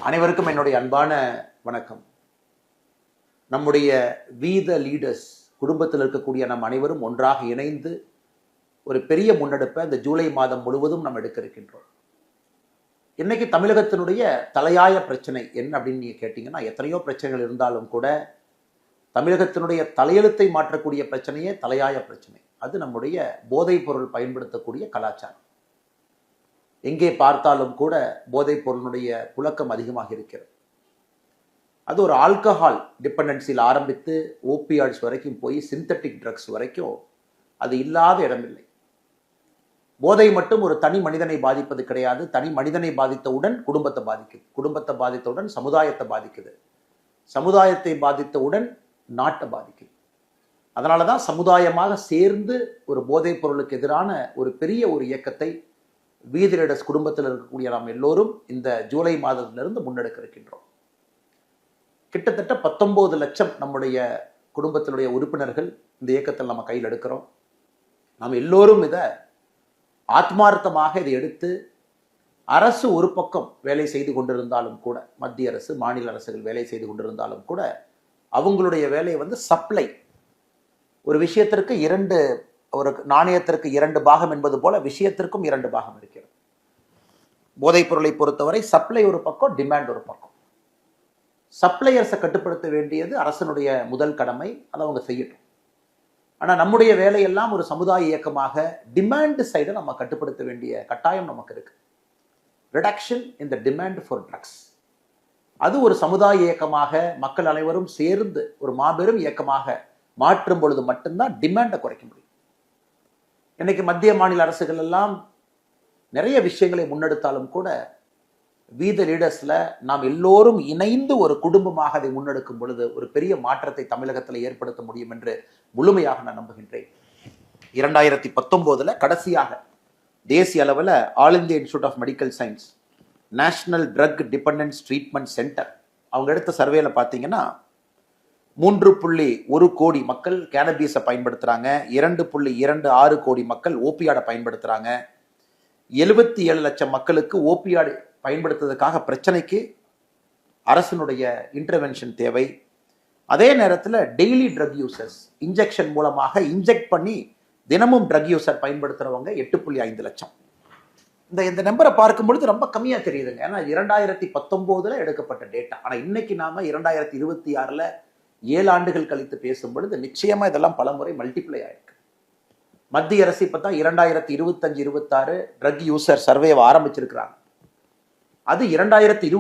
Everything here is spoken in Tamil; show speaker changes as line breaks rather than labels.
அனைவருக்கும் என்னுடைய அன்பான வணக்கம். நம்முடைய வீத லீடர்ஸ் குடும்பத்தில் இருக்கக்கூடிய நம் அனைவரும் ஒன்றாக இணைந்து ஒரு பெரிய முன்னெடுப்பை இந்த ஜூலை மாதம் முழுவதும் நம்ம எடுக்க இருக்கின்றோம். இன்னைக்கு தமிழகத்தினுடைய தலையாய பிரச்சனை என்ன அப்படின்னு நீங்க கேட்டீங்கன்னா, எத்தனையோ பிரச்சனைகள் இருந்தாலும் கூட தமிழகத்தினுடைய தலையெழுத்தை மாற்றக்கூடிய பிரச்சனையே தலையாய பிரச்சனை. அது நம்முடைய போதைப் பொருள் பயன்படுத்தக்கூடிய கலாச்சாரம். எங்கே பார்த்தாலும் கூட போதைப் பொருளுடைய புழக்கம் அதிகமாக இருக்கிறது. அது ஒரு ஆல்கஹால் டிபெண்டன்சியில் ஆரம்பித்து ஓபியாய்ட்ஸ் வரைக்கும் போய் சிந்தட்டிக் ட்ரக்ஸ் வரைக்கும் அது இல்லாத இடமில்லை. போதை மட்டும் ஒரு தனி மனிதனை பாதிப்பது கிடையாது. தனி மனிதனை பாதித்தவுடன் குடும்பத்தை பாதிக்குது, குடும்பத்தை பாதித்தவுடன் சமுதாயத்தை பாதிக்குது, சமுதாயத்தை பாதித்தவுடன் நாட்டை பாதிக்குது. அதனால தான் சமுதாயமாக சேர்ந்து ஒரு போதைப் பொருளுக்கு எதிரான ஒரு பெரிய ஒரு இயக்கத்தை வீதி லீடர்ஸ் குடும்பத்தில் இருக்கக்கூடிய நாம் எல்லோரும் இந்த ஜூலை மாதத்திலிருந்து முன்னெடுக்க இருக்கின்றோம். கிட்டத்தட்ட 19 லட்சம் நம்முடைய குடும்பத்தினுடைய உறுப்பினர்கள் இந்த இயக்கத்தில் நம்ம கையில் எடுக்கிறோம். நாம் எல்லோரும் இதை ஆத்மார்த்தமாக இதை எடுத்து அரசு ஒரு பக்கம் வேலை செய்து கொண்டிருந்தாலும் கூட, மத்திய அரசு மாநில அரசுகள் வேலை செய்து கொண்டிருந்தாலும் கூட அவங்களுடைய வேலையை சப்ளை, ஒரு விஷயத்திற்கு ஒரு நாணயத்திற்கு 2 பாகம் என்பது போல விஷயத்திற்கும் 2 பாகம் இருக்கிறது. போதைப் பொருளை பொறுத்தவரை சப்ளை ஒரு பக்கம், டிமாண்ட் ஒரு பக்கம். சப்ளையர்ஸை கட்டுப்படுத்த வேண்டியது அரசனுடைய முதல் கடமை, அதை அவங்க செய்யட்டும். ஆனால் நம்முடைய வேலையெல்லாம் ஒரு சமுதாய இயக்கமாக டிமாண்ட் சைடை நம்ம கட்டுப்படுத்த வேண்டிய கட்டாயம் நமக்கு இருக்கு. Reduction in the demand for drugs, அது ஒரு சமுதாய இயக்கமாக மக்கள் அனைவரும் சேர்ந்து ஒரு மாபெரும் இயக்கமாக மாற்றும் பொழுது மட்டும்தான் டிமாண்டை குறைக்க முடியும். இன்னைக்கு மத்திய மாநில அரசுகள் எல்லாம் நிறைய விஷயங்களை முன்னெடுத்தாலும் கூட வீத லீடர்ஸ்ல நாம் எல்லோரும் இணைந்து ஒரு குடும்பமாக அதை முன்னெடுக்கும் பொழுது ஒரு பெரிய மாற்றத்தை தமிழகத்தில் ஏற்படுத்த முடியும் என்று முழுமையாக நான் நம்புகின்றேன். 2019 கடைசியாக தேசிய அளவில் all India institute of medical science national drug dependence treatment centre அவங்க எடுத்த சர்வேல பார்த்தீங்கன்னா 3.1 கோடி மக்கள் கேனபீஸை பயன்படுத்துறாங்க, 2.26 கோடி மக்கள் ஓபியாடை பயன்படுத்துறாங்க, 77 லட்சம் மக்களுக்கு ஓபியாடு பயன்படுத்துவதற்காக பிரச்சனைக்கு அரசினுடைய இன்டர்வென்ஷன் தேவை. அதே நேரத்தில் டெய்லி ட்ரக் யூசர்ஸ் இன்ஜெக்ஷன் மூலமாக இன்ஜெக்ட் பண்ணி தினமும் ட்ரக் யூசர் பயன்படுத்துறவங்க 8.5 லட்சம். இந்த நம்பரை பார்க்கும் பொழுது ரொம்ப கம்மியா தெரியுதுங்க. ஏன்னா 2019 எடுக்கப்பட்ட டேட்டா. ஆனா இன்னைக்கு நாம 2026 7 ஆண்டுகள் கழித்து பேசும் பொழுது நிச்சயமா இதெல்லாம் பல முறை மல்டிப்ளை ஆயிருக்கு. மத்திய அரசு இப்பதான் 2025-26 ட்ரக் யூசர் சர்வே ஆரம்பிச்சிருக்கிறாங்க. அது 2020